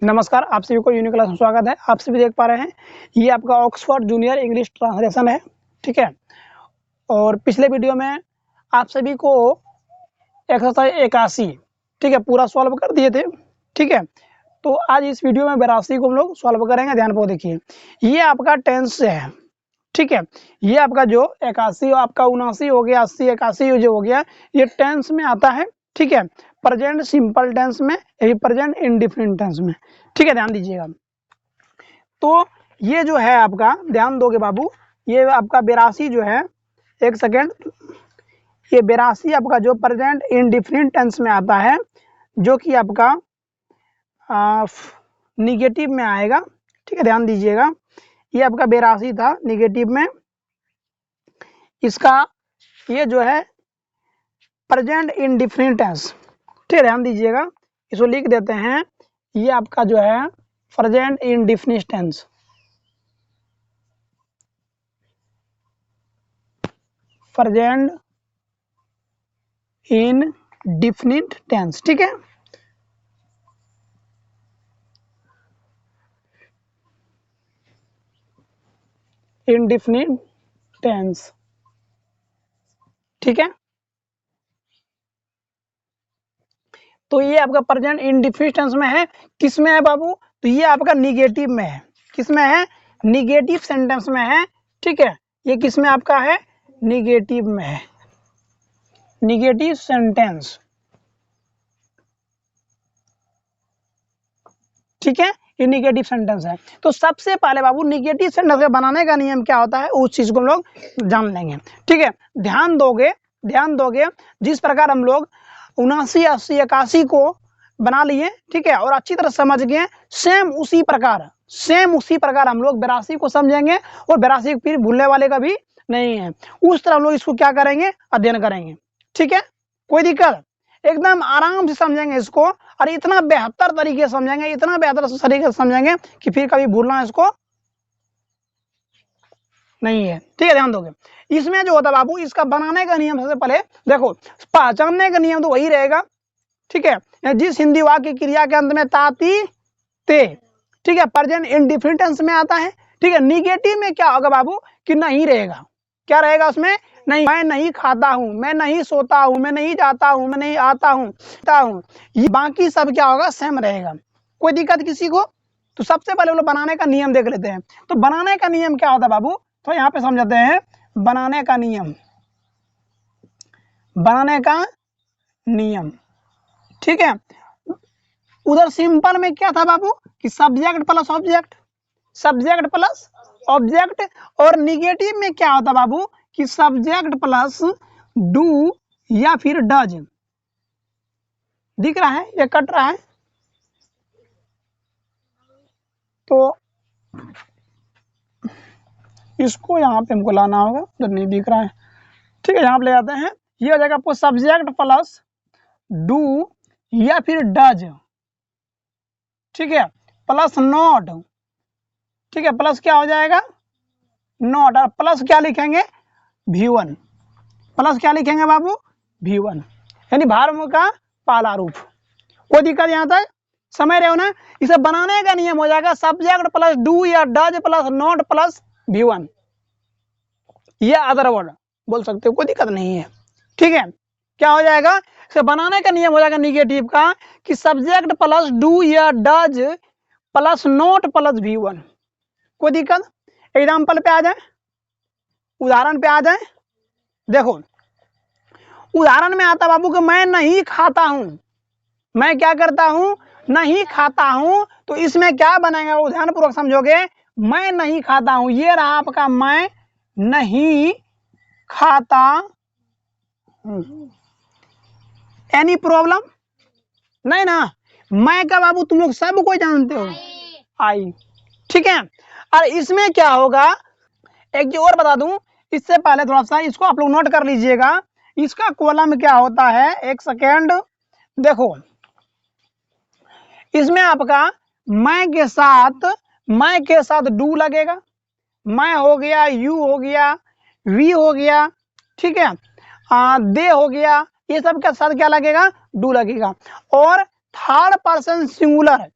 नमस्कार, आप सभी को यूनिक क्लास में स्वागत है। आप सभी देख पा रहे हैं ये आपका ऑक्सफोर्ड जूनियर इंग्लिश ट्रांसलेशन है, ठीक है। और पिछले वीडियो में आप सभी को एक्सरसाइज 81, ठीक है, पूरा सॉल्व कर दिए थे, ठीक है। तो आज इस वीडियो में 82 को हम लोग सॉल्व करेंगे। ध्यान को देखिए, ये आपका टेंस है, ठीक है। ये आपका जो 81 आपका 79 हो गया, 80 81 जो हो गया, ये टेंस में आता है, ठीक है। प्रेजेंट सिंपल टेंस में, प्रेजेंट इंडिफिनिट टेंस में, ठीक है। ध्यान दीजिएगा। तो ये जो है आपका, ध्यान दोगे बाबू, ये आपका 82 जो है, एक सेकेंड, ये 82 आपका जो प्रेजेंट इंडिफिनिट टेंस में आता है, जो कि आपका निगेटिव में आएगा, ठीक है। ध्यान दीजिएगा, ये आपका 82 था निगेटिव में। इसका ये जो है प्रेजेंट इंडिफिनिट टेंस, ठीक है। ध्यान दीजिएगा, इसको लिख देते हैं। ये आपका जो है present indefinite tense, present indefinite tense, ठीक है। इंडिफिनिट टेंस, ठीक है। तो ये आपका प्रेजेंट इंडिफिनिट टेंस में है। किस में है बाबू? तो ये आपका निगेटिव में है। किस में है? निगेटिव सेंटेंस में है, ठीक है। ये किस में आपका है? निगेटिव में है, निगेटिव सेंटेंस, ठीक है। ये निगेटिव सेंटेंस है। तो सबसे पहले बाबू निगेटिव सेंटेंस के बनाने का नियम क्या होता है, उस चीज को हम लोग जान लेंगे, ठीक है। ध्यान दोगे जिस प्रकार हम लोग 79 80 81 को बना लिए, ठीक है, और अच्छी तरह समझ गए, सेम उसी प्रकार हम लोग 82 को समझेंगे, और 82 फिर भूलने वाले का भी नहीं है। उस तरह हम लोग इसको क्या करेंगे, अध्ययन करेंगे, ठीक है। कोई दिक्कत, एकदम आराम से समझेंगे इसको, और इतना बेहतर तरीके से समझेंगे, इतना बेहतर तरीके से समझेंगे कि फिर कभी भूलना इसको नहीं है, ठीक है। ध्यान दोगे, इसमें जो होता है बाबू, इसका बनाने का नियम सबसे पहले देखो, पहचानने का नियम तो वही रहेगा, ठीक है। जिस हिंदी वाक्य क्रिया के अंत में ताती ते, ठीक है, प्रेजेंट इंडिफिनिट टेंस में आता है, ठीक है। निगेटिव में क्या होगा बाबू, कि नहीं रहेगा। क्या रहेगा उसमें? नहीं। मैं नहीं खाता हूं, मैं नहीं सोता हूं, मैं नहीं जाता हूं, मैं नहीं आता हूं, ये बाकी सब क्या होगा, सेम रहेगा। कोई दिक्कत किसी को? तो सबसे पहले हम लोग बनाने का नियम देख लेते हैं। तो बनाने का नियम क्या होता है बाबू, तो यहाँ पे समझाते हैं बनाने का नियम, बनाने का नियम, ठीक है। उधर सिंपल में क्या था बाबू, कि subject plus object, subject plus object. और निगेटिव में क्या होता बाबू, कि सब्जेक्ट प्लस डू या फिर डज। दिख रहा है, ये कट रहा है, तो इसको यहाँ पे हमको लाना होगा, तो नहीं दिख रहा है, ठीक है। यहाँ पे ले जाते हैं, ये हो जाएगा आपको सब्जेक्ट प्लस डू या फिर डज, ठीक है, प्लस नॉट, ठीक है। प्लस क्या हो जाएगा, नॉट, और प्लस क्या लिखेंगे, V1, प्लस क्या लिखेंगे बाबू, V1, यानी भार्व का पहला रूप। कोई दिक्कत यहाँ तक समझ रहे हो ना? इसे बनाने का नियम हो जाएगा सब्जेक्ट प्लस डू या does plus not plus V1, या अदर वर्ड बोल सकते हो, कोई दिक्कत नहीं है, ठीक है। क्या हो जाएगा, इसे बनाने का नियम हो जाएगा निगेटिव का, कि सब्जेक्ट प्लस डू या does plus not plus V1। कोई दिक्कत? एग्जाम्पल पे आ जाए, उदाहरण पे आ जाए। देखो उदाहरण में आता बाबू कि मैं नहीं खाता हूं, मैं क्या करता हूं, नहीं खाता हूं। तो इसमें क्या बनेगा, वो ध्यान पूर्वक समझोगे। मैं नहीं खाता हूं, ये रहा आपका मैं नहीं खाता हूं। एनी प्रॉब्लम नहीं ना? मैं का बाबू तुम लोग सब कोई जानते हो, आई, ठीक है। और इसमें क्या होगा, एक जो और बता दूं, इससे पहले थोड़ा सा इसको आप लोग नोट कर लीजिएगा। इसका कॉलम क्या होता है, एक सेकेंड देखो, इसमें आपका मैं के साथ डू लगेगा, मैं हो गया, यू हो गया, वी हो गया, ठीक है, दे हो गया, ये सब के साथ क्या लगेगा, डू लगेगा। और third person singular,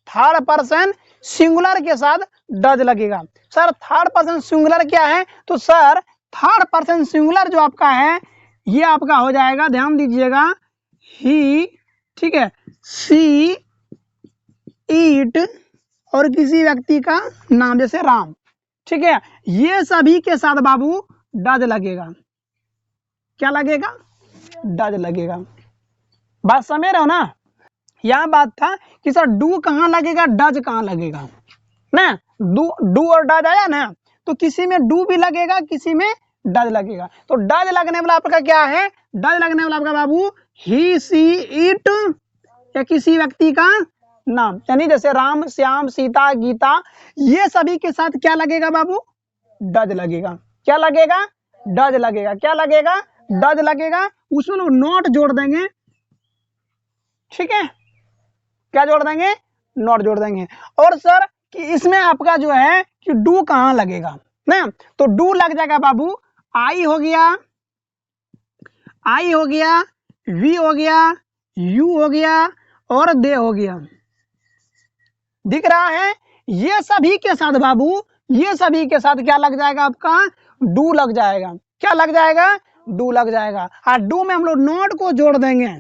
third person singular के साथ डज लगेगा। सर थर्ड पर्सन सिंगुलर क्या है? तो सर थर्ड पर्सन सिंगुलर जो आपका है ये आपका हो जाएगा, ध्यान दीजिएगा, ही, ठीक है, सी, ईट और किसी व्यक्ति का नाम जैसे राम, ठीक है, ये सभी के साथ बाबू डज लगेगा। क्या लगेगा? डज लगेगा। बात समझ रहे हो ना? यह बात था कि सर डू कहाँ लगेगा, डज कहाँ लगेगा ना। डू और डज आया ना, तो किसी में डू भी लगेगा, किसी में डज लगेगा। तो डज लगने वाला आपका क्या है? डज लगने वाला आपका बाबू ही, सी, इट या किसी व्यक्ति का नाम, यानी जैसे राम, श्याम, सीता, गीता, ये सभी के साथ क्या लगेगा बाबू? डज लगेगा। क्या लगेगा? डज लगेगा। क्या लगेगा? डज लगेगा। उसमें लोग नॉट जोड़ देंगे, ठीक है, क्या जोड़ देंगे? नॉट जोड़ देंगे। और सर कि इसमें आपका जो है कि डू कहाँ लगेगा ना, तो डू लग जाएगा बाबू, आई हो गया, आई हो गया, वी हो गया, यू हो गया और दे हो गया। दिख रहा है? ये सभी के साथ बाबू, ये सभी के साथ क्या लग जाएगा आपका? डू लग जाएगा। क्या लग जाएगा? डू लग जाएगा। और डू में हम लोग नॉट को जोड़ देंगे,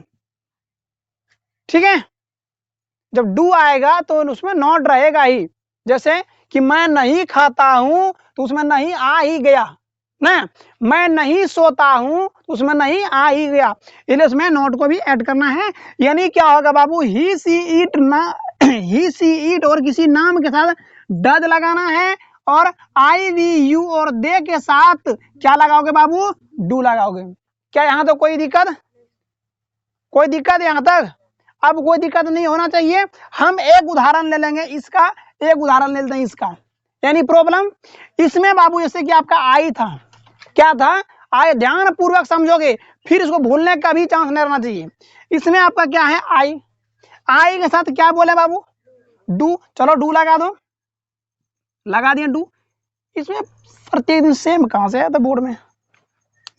ठीक है। जब डू आएगा तो उसमें नॉट रहेगा ही। जैसे कि मैं नहीं खाता हूं तो उसमें नहीं आ ही गया ना, मैं नहीं सोता हूं तो उसमें नहीं आ ही गया, इसलिए उसमें नॉट को भी ऐड करना है। यानी क्या होगा बाबू? ही, सी, ईट ना, ही, सी, ईट और किसी नाम के साथ डज लगाना है, और आई, वी, यू और दे के साथ क्या लगाओगे बाबू? डू लगाओगे। क्या यहाँ तो कोई दिक्कत? कोई दिक्कत यहाँ तक? अब कोई दिक्कत नहीं होना चाहिए। हम एक उदाहरण ले लेंगे इसका, एक उदाहरण ले लेते हैं इसका। यानी प्रॉब्लम इसमें बाबू जैसे कि आपका आई था, क्या था? आई। ध्यान पूर्वक समझोगे, फिर इसको भूलने का भी चांस नहीं रहना चाहिए। इसमें आपका क्या है? आई। आई के साथ क्या बोले बाबू? डू। चलो डू लगा दो, लगा दिया डू। इसमें प्रत्येक दिन सेम कहां से है? तो बोर्ड में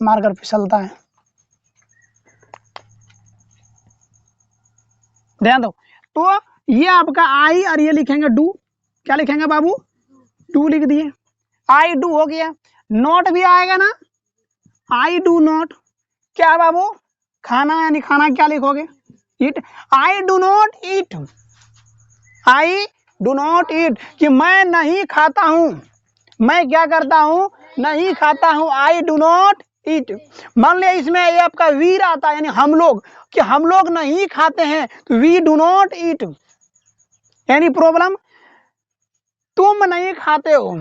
मार्कर फिसलता है, ध्यान दो। तो ये आपका आई और ये लिखेंगे डू। क्या लिखेंगे बाबू? डू लिख दिए। आई डू हो गया। नॉट भी आएगा ना, आई डू नॉट। क्या है बाबू? खाना, यानी खाना क्या लिखोगे? Eat. I do not eat, I do not eat, कि मैं नहीं खाता हूं, मैं क्या करता हूं? नहीं खाता हूं। आई डू नॉट ईट। मान लिया इसमें ये आपका वी आता है, यानी हम लोग, कि हम लोग नहीं खाते हैं, तो वी डू नॉट ईट। यानी प्रॉब्लम, तुम नहीं खाते हो,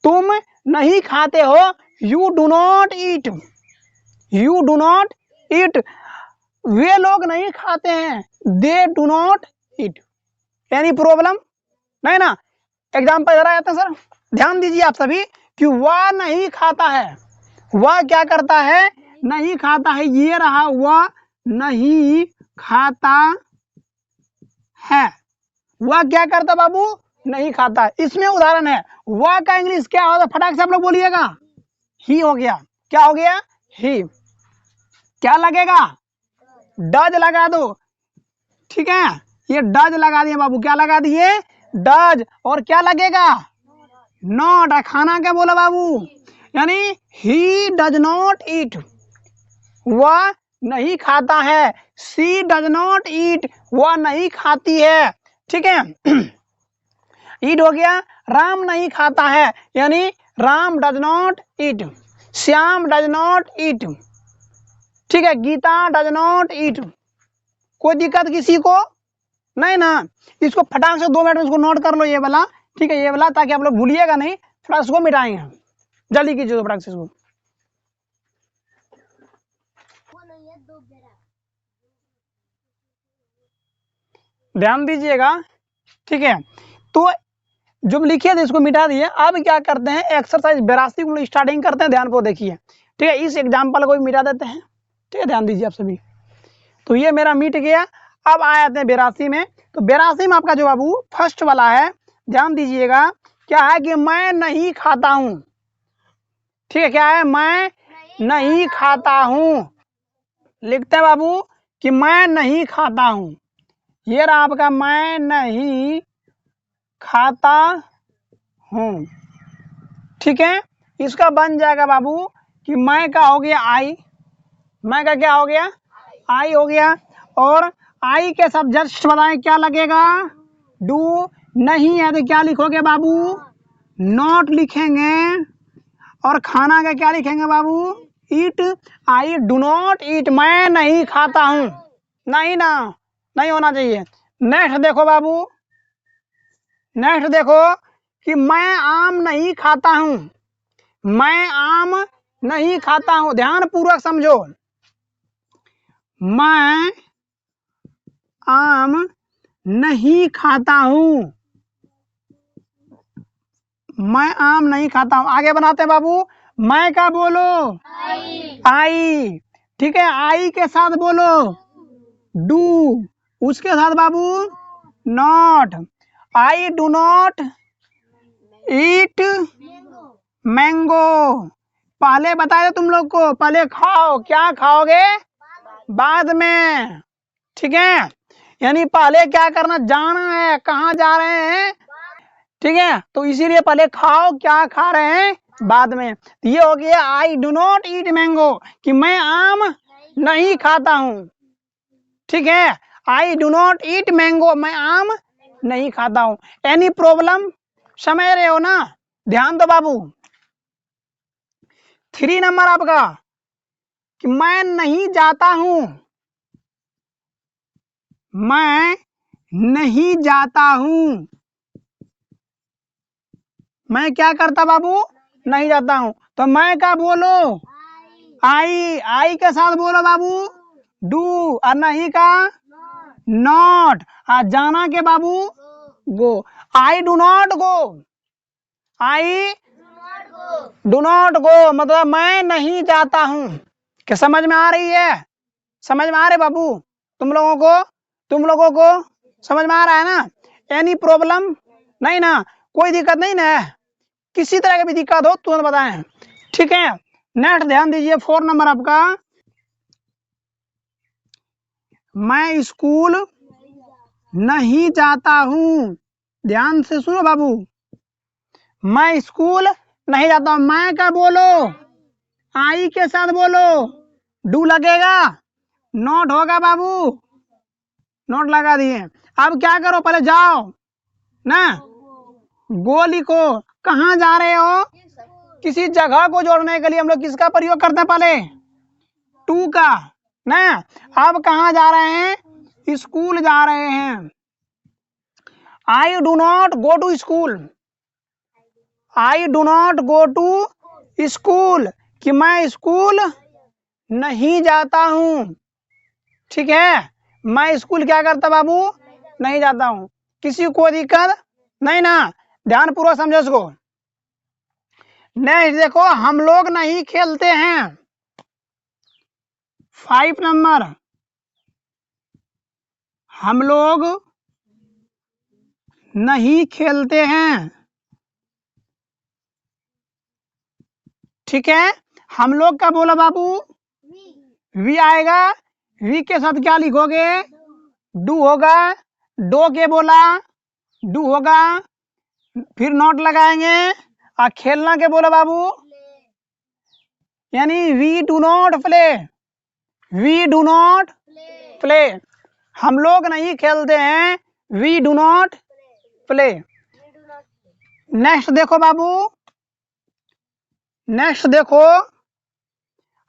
तुम नहीं खाते हो, you do not eat, you do not eat. वे लोग नहीं खाते हैं, दे डू नॉट ईट। यानी प्रॉब्लम नहीं ना। एग्जाम्पल जरा आते हैं सर, ध्यान दीजिए आप सभी, कि वह नहीं खाता है, वह क्या करता है? नहीं खाता है। ये रहा, वह नहीं खाता है। वह क्या करता बाबू? नहीं खाता। इसमें उदाहरण है, वह का इंग्लिश क्या होगा? फटाक से आप लोग बोलिएगा। ही हो गया। क्या हो गया? ही। क्या लगेगा? डज लगा दो, ठीक है, ये डज लगा दिए बाबू। क्या लगा दिए? डज। और क्या लगेगा? नॉट। खाना क्या बोला बाबू? यानी ही डज नॉट ईट, वह नहीं खाता है। सी डज नॉट ईट, वह नहीं खाती है, ठीक है। ईट हो गया। राम नहीं खाता है, यानी Ram does not eat. Shyam does not eat, ठीक है। Geeta does not eat. कोई दिक्कत किसी को नहीं ना? इसको फटाक से 2 मिनट में इसको नोट कर लो, ये वाला, ठीक है, ये वाला, ताकि आप लोग भूलिएगा नहीं। थोड़ा इसको मिटाएंगे, जल्दी कीजिए फटाक से इसको। ध्यान दीजिएगा, ठीक है। तो जो लिखे थे इसको मिटा दिए। अब क्या करते हैं? एक्सरसाइज 82 को स्टार्टिंग करते हैं, ध्यान को देखिए, ठीक है। इस एग्जाम्पल को भी मिटा देते हैं, ठीक है, ध्यान दीजिए आप सभी। तो ये मेरा मिट गया। अब आ जाते हैं 82 में। तो 82 में आपका जो बाबू फर्स्ट वाला है, ध्यान दीजिएगा, क्या है? कि मैं नहीं खाता हूं, ठीक है। क्या है? मैं नहीं खाता हूं। लिखते हैं बाबू कि मैं नहीं खाता हूं, ये रहा आपका मैं नहीं खाता हूँ। ठीक है, इसका बन जाएगा बाबू कि मैं का हो गया आई, मैं का क्या हो गया आई हो गया, और आई के साथ जस्ट बताएं क्या लगेगा, डू। नहीं है तो क्या लिखोगे बाबू, नॉट लिखेंगे, और खाना का क्या लिखेंगे बाबू, ईट। आई डू नॉट ईट, मैं नहीं खाता हूँ, नहीं ना, नहीं होना चाहिए। नेक्स्ट देखो बाबू, नेक्स्ट देखो कि मैं आम नहीं खाता हूँ, मैं आम नहीं खाता हूँ, ध्यान पूर्वक समझो। मैं आम नहीं खाता हूँ, मैं आम नहीं खाता हूँ। आगे बनाते हैं बाबू, मैं का बोलो आई। ठीक है, आई के साथ बोलो डू, उसके साथ बाबू not. I do not eat mango. पहले बताया तुम लोग को, पहले खाओ, क्या खाओगे बाद में। ठीक है, यानी पहले क्या करना, जाना है, कहाँ जा रहे हैं। ठीक है, तो इसीलिए पहले खाओ, क्या खा रहे हैं बाद में। तो ये हो गया आई डू नॉट ईट मैंगो, कि मैं आम नहीं खाता हूँ। ठीक है, आई डू नॉट ईट मैंगो, मैं आम नहीं खाता हूँ। एनी प्रॉब्लम, समझ रहे हो ना, ध्यान दो बाबू। 3 नंबर आपका कि मैं नहीं जाता हूँ, मैं नहीं जाता हूँ, मैं क्या करता बाबू, नहीं जाता हूँ। तो मैं का बोलो आई, आई के साथ बोलो बाबू डू, और नहीं का नॉट, और जाना के बाबू go. I do not go, I do not go मतलब मैं नहीं जाता हूँ। क्या समझ में आ रही है, समझ में आ रहे बाबू, तुम लोगों को समझ में आ रहा है ना। एनी प्रॉब्लम, नहीं ना, कोई दिक्कत नहीं ना, किसी तरह की भी दिक्कत हो तुरंत बताएं। ठीक है, नेक्स्ट ध्यान दीजिए 4 नंबर आपका, मैं स्कूल नहीं जाता हूँ। ध्यान से सुनो बाबू, मैं स्कूल नहीं जाता हूँ, मैं का बोलो आई के साथ बोलो डू लगेगा, नॉट होगा बाबू, नोट लगा दिए। अब क्या करो, पहले जाओ ना, गो लिखो, कहाँ जा रहे हो, किसी जगह को जोड़ने के लिए हम लोग किसका प्रयोग करते हैं, पहले टू का ना। अब कहाँ जा रहे हैं, स्कूल जा रहे हैं। I do not go to school, I do not go to school, कि मैं स्कूल नहीं जाता हूँ। ठीक है, मैं स्कूल क्या करता बाबू, नहीं जाता हूँ। किसी को दिक्कत नहीं ना, ध्यान पूर्वक समझो इसको। नेक्स्ट देखो, हम लोग नहीं खेलते हैं। 5 नंबर, हम लोग नहीं खेलते हैं। ठीक है, हम लोग का बोला बाबू वी आएगा, वी के साथ क्या लिखोगे, डू होगा, डो के बोला डू होगा, फिर नॉट लगाएंगे, और खेलना के बोला बाबू, यानी we do not play, we do not play, हम लोग नहीं खेलते हैं, we do not play. Next देखो बाबू, नेक्स्ट देखो,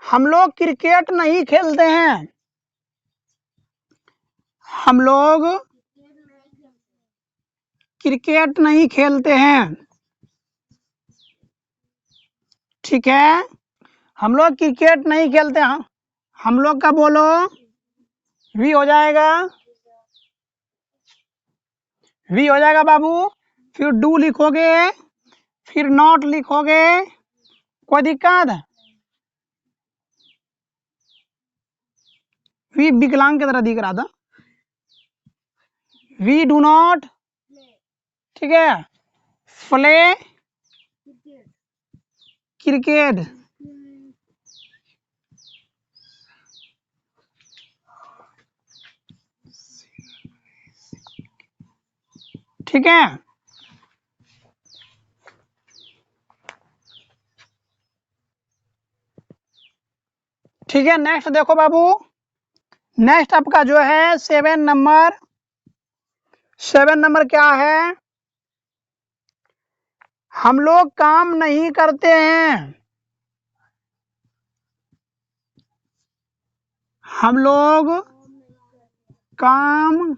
हम लोग क्रिकेट नहीं खेलते हैं, हम लोग क्रिकेट नहीं खेलते हैं। ठीक है, हम लोग क्रिकेट नहीं खेलते हैं, हम लोग का बोलो वी हो जाएगा, वी हो जाएगा बाबू, फिर डू लिखोगे, फिर नॉट लिखोगे, कोई दिक्कत, वी विकलांग की तरह दिख रहा था, वी डू नॉट, ठीक है, प्ले क्रिकेट। ठीक है। ठीक है, नेक्स्ट देखो बाबू, नेक्स्ट आपका जो है 7 नंबर, 7 नंबर क्या है, हम लोग काम नहीं करते हैं, हम लोग काम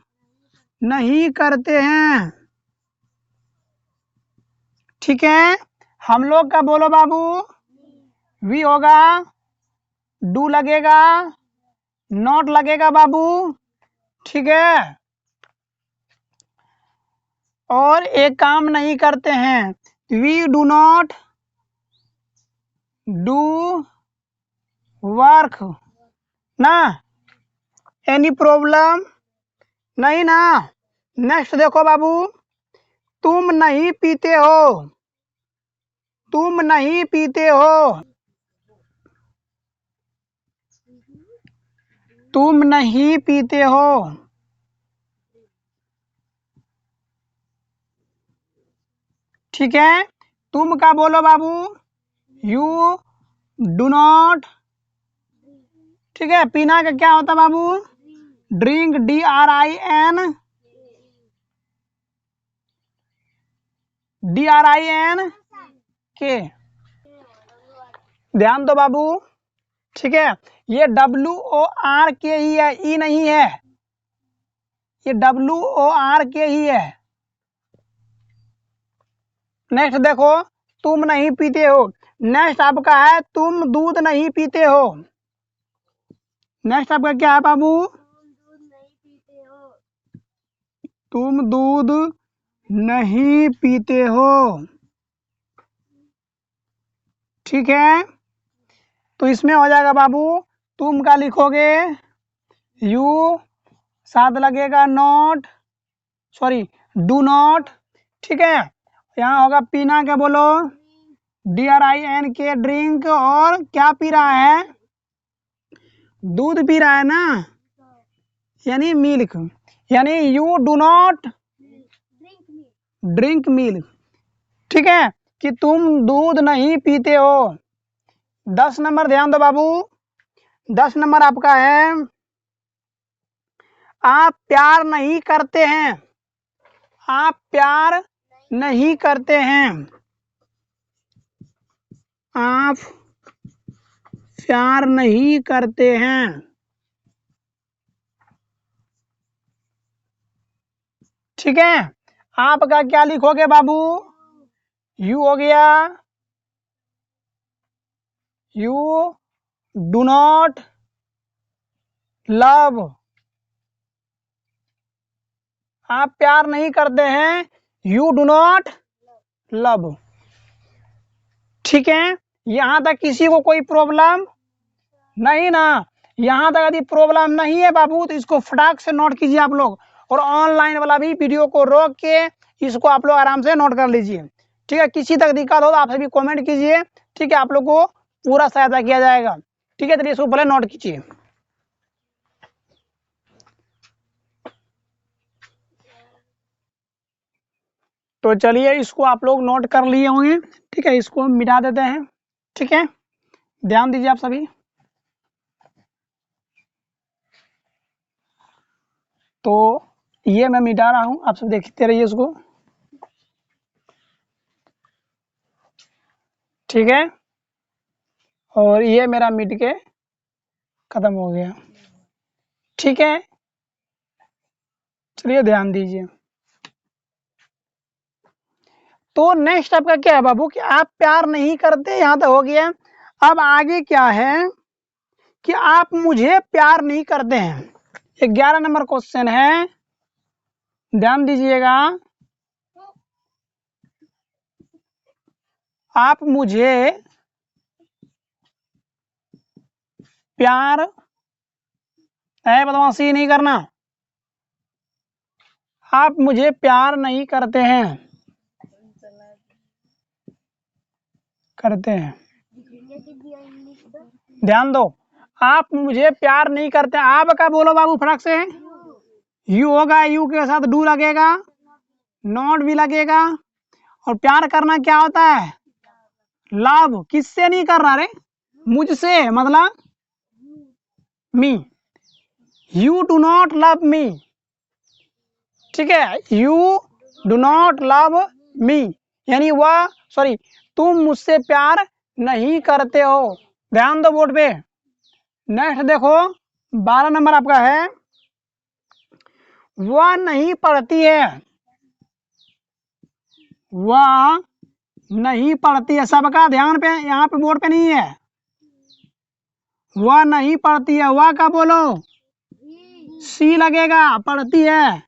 नहीं करते हैं। ठीक है, हम लोग का बोलो बाबू, वी होगा, डू लगेगा, नॉट लगेगा बाबू। ठीक है, और एक काम नहीं करते हैं, we do not do work ना, एनी प्रॉब्लम नहीं ना। नेक्स्ट देखो बाबू, तुम नहीं पीते हो, तुम नहीं पीते हो, तुम नहीं पीते हो। ठीक है, तुम का बोलो बाबू, यू डू नॉट। ठीक है, पीना का क्या होता बाबू, ड्रिंक, DRIN, DRINK। ध्यान दो बाबू। ठीक है, ये WORK ही है, ई नहीं है, ये WORK ही है। नेक्स्ट देखो, तुम नहीं पीते हो, नेक्स्ट आपका है तुम दूध नहीं पीते हो। नेक्स्ट आपका क्या है बाबू, तुम दूध नहीं पीते हो। ठीक है, तो इसमें हो जाएगा बाबू, तुम का लिखोगे यू, साथ लगेगा नॉट, सॉरी डू नॉट। ठीक है, यहाँ होगा पीना क्या बोलो, DRINK, ड्रिंक, और क्या पी रहा है, दूध पी रहा है ना, यानी मिल्क, यानी you do not drink milk. ठीक है, कि तुम दूध नहीं पीते हो। 10 नंबर ध्यान दो बाबू, 10 नंबर आपका है, आप प्यार नहीं करते हैं, आप प्यार नहीं करते हैं, आप प्यार नहीं करते हैं। ठीक है, आपका क्या लिखोगे बाबू, यू हो गया, यू डू नॉट लव, आप प्यार नहीं करते हैं, यू डू नॉट लव। ठीक है, यहां तक किसी को कोई प्रॉब्लम नहीं ना, यहां तक यदि प्रॉब्लम नहीं है बाबू तो इसको फटाक से नोट कीजिए आप लोग, और ऑनलाइन वाला भी वीडियो को रोक के इसको आप लोग आराम से नोट कर लीजिए। ठीक है, किसी तक दिक्कत हो तो आप सभी कमेंट कीजिए। ठीक है, आप लोग को पूरा सहायता किया जाएगा। ठीक है, चलिए इसको पहले नोट कीजिए। तो चलिए इसको आप लोग नोट कर लिए होंगे। ठीक है, इसको हम मिटा देते हैं। ठीक है, ध्यान दीजिए आप सभी। तो ये मैं मिटा रहा हूं, आप सब देखते रहिए इसको। ठीक है, और ये मेरा मिट के खत्म हो गया। ठीक है, चलिए ध्यान दीजिए। तो नेक्स्ट आपका क्या है बाबू, कि आप प्यार नहीं करते, यहां तक हो गया। अब आगे क्या है कि आप मुझे प्यार नहीं करते हैं। 11 नंबर क्वेश्चन है, ध्यान दीजिएगा। आप मुझे प्यार है, बदमाशी नहीं करना, आप मुझे प्यार नहीं करते हैं, करते हैं। ध्यान दो, आप मुझे प्यार नहीं करते, आप का बोलो बाबू फटाक से, यू होगा, यू के साथ डू लगेगा, नॉट भी लगेगा। और प्यार करना क्या होता है? लव। किससे नहीं कर रहा रे? मुझसे, मतलब me. You do not love me. ठीक है, you do not love me, यानी वह, सॉरी, तुम मुझसे प्यार नहीं करते हो। ध्यान दो बोर्ड पे। नेक्स्ट देखो, 12 नंबर आपका है, वह नहीं पढ़ती है। वह नहीं पढ़ती है, सबका ध्यान पे, यहाँ पे बोर्ड पे नहीं है। वह नहीं पढ़ती है, वह का बोलो, सी लगेगा, पढ़ती है।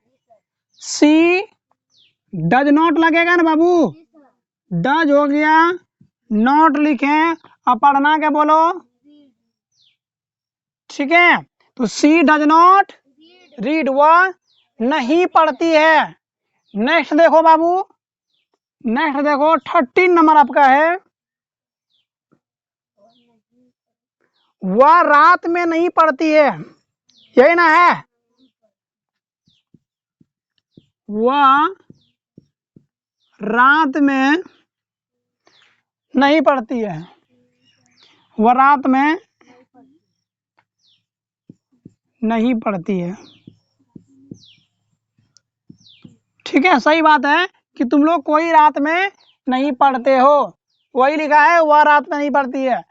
सी डज नॉट लगेगा ना बाबू, डज हो गया, नॉट लिखे, अब पढ़ना क्या बोलो, ठीक है। तो सी डज नॉट रीड, वह नहीं पढ़ती है। नेक्स्ट देखो बाबू, नेक्स्ट देखो 13 नंबर आपका है, वह रात में नहीं पढ़ती है, यही ना है। वह रात में नहीं पढ़ती है, वह रात में नहीं पढ़ती है। ठीक है, सही बात है कि तुम लोग कोई रात में नहीं पढ़ते हो, वही लिखा है, वह रात में नहीं पढ़ती है।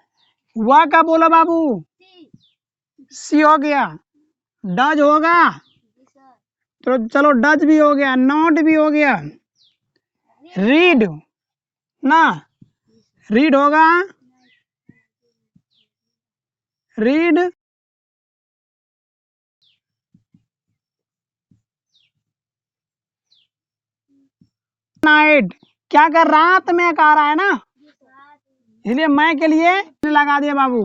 वह का बोलो बाबू, सी हो गया। डज होगा, तो चलो डज भी हो गया, नॉट भी हो गया। रीड ना, रीड होगा, रीड नाइट, क्या कर, रात में कह रहा है ना, इसलिए मैं के लिए लगा दिया बाबू।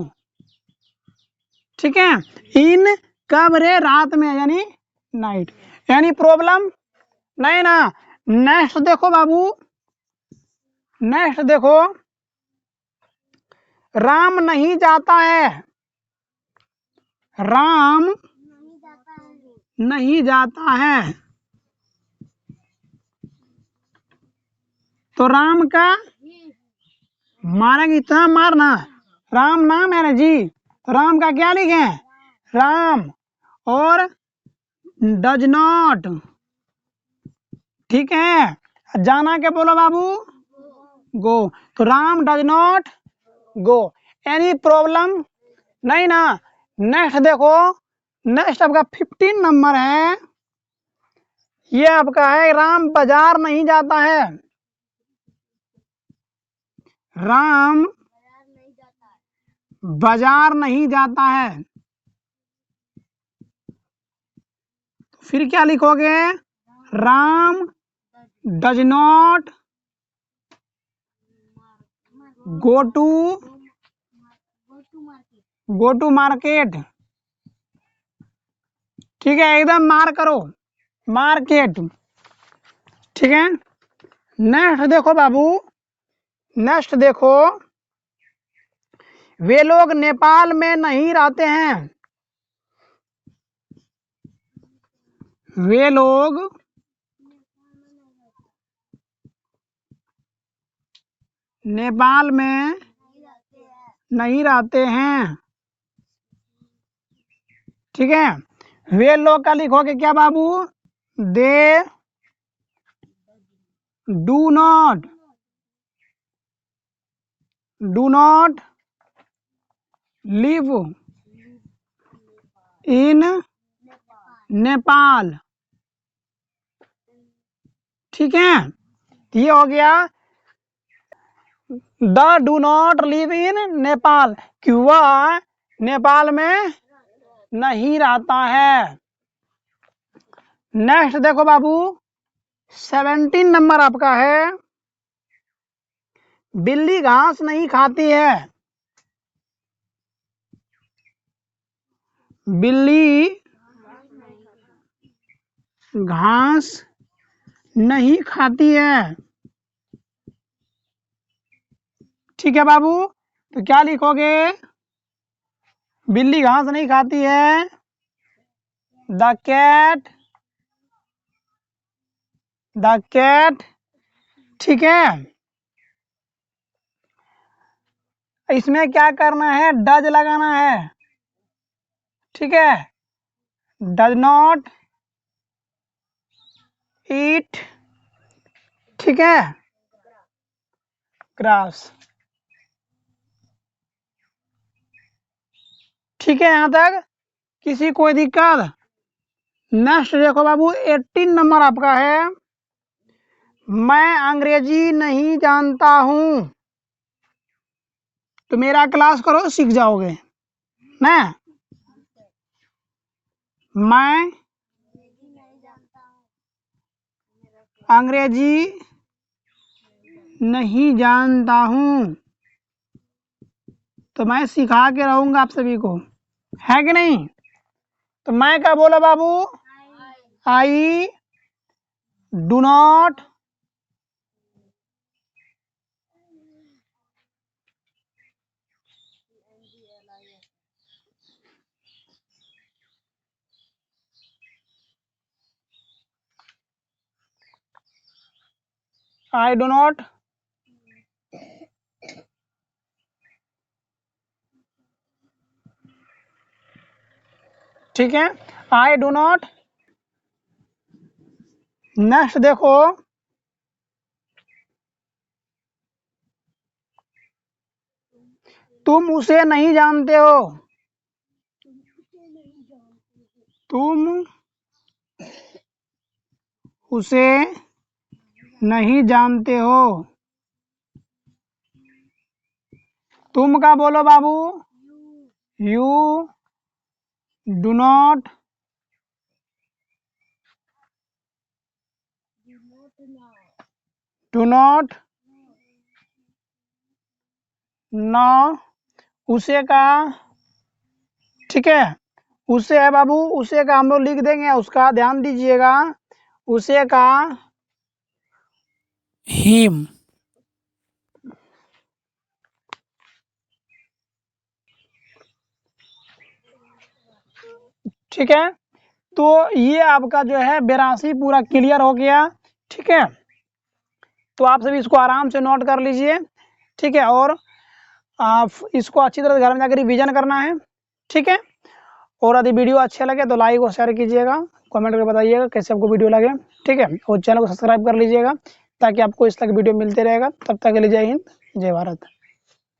ठीक है, इन कब रे, रात में, यानी नाइट, यानी प्रॉब्लम नहीं ना। नेक्स्ट देखो बाबू, नेक्स्ट देखो, राम नहीं जाता है, राम नहीं जाता है, तो राम का मारेंगे, इतना मारना, राम नाम है ना जी, तो राम का क्या लिखे, राम, और डज नॉट, ठीक है। जाना क्या बोलो बाबू, गो, तो Ram does not go, any problem नहीं ना। नेक्स्ट देखो, नेक्स्ट आपका 15 नंबर है, ये आपका है, राम बाजार नहीं जाता है, राम बाजार नहीं जाता है, फिर क्या लिखोगे, Ram does not go to market. ठीक है, एकदम मार करो, मार्केट। ठीक है, नेक्स्ट देखो बाबू, नेक्स्ट देखो, वे लोग नेपाल में नहीं रहते हैं, वे लोग नेपाल में नहीं रहते हैं। ठीक है, वे लोग का लिखोगे क्या बाबू, they do not live in Nepal. ठीक है, ये हो गया, the do not live in Nepal, कि वह नेपाल में नहीं रहता है। नेक्स्ट देखो बाबू, 17 नंबर आपका है, बिल्ली घास नहीं खाती है, बिल्ली घास नहीं खाती है। ठीक है बाबू, तो क्या लिखोगे, बिल्ली घास नहीं खाती है, द कैट द कैट, ठीक है। इसमें क्या करना है, डज लगाना है, ठीक है। डज नॉट ईट, ठीक है, ग्रास, ठीक है। यहां तक किसी कोई दिक्कत? नेक्स्ट देखो बाबू, 18 नंबर आपका है, मैं अंग्रेजी नहीं जानता हूं। तो मेरा क्लास करो, सीख जाओगे ना। मैं अंग्रेजी नहीं जानता हूं, तो मैं सिखा के रहूंगा आप सभी को, है कि नहीं। तो मैं क्या बोला बाबू, I do not I do not ठीक है, आई डू नॉट। नेक्स्ट देखो, तुम उसे नहीं जानते हो, तुम उसे नहीं जानते हो। तुम का बोलो बाबू, यू डू नॉट नो, उसे का, ठीक है। उसे है बाबू, उसे का हम लोग लिख देंगे, उसका ध्यान दीजिएगा, उसे का हिम, ठीक है। तो ये आपका जो है 82 पूरा क्लियर हो गया, ठीक है। तो आप सभी इसको आराम से नोट कर लीजिए, ठीक है। और आप इसको अच्छी तरह घर में जाकर रिवीजन करना है, ठीक है। और यदि वीडियो अच्छे लगे तो लाइक और शेयर कीजिएगा, कमेंट करके बताइएगा कैसे आपको वीडियो लगे, ठीक है। और चैनल को सब्सक्राइब कर लीजिएगा ताकि आपको इस तक वीडियो मिलते रहेगा। तब तक के लिए जय हिंद, जय भारत।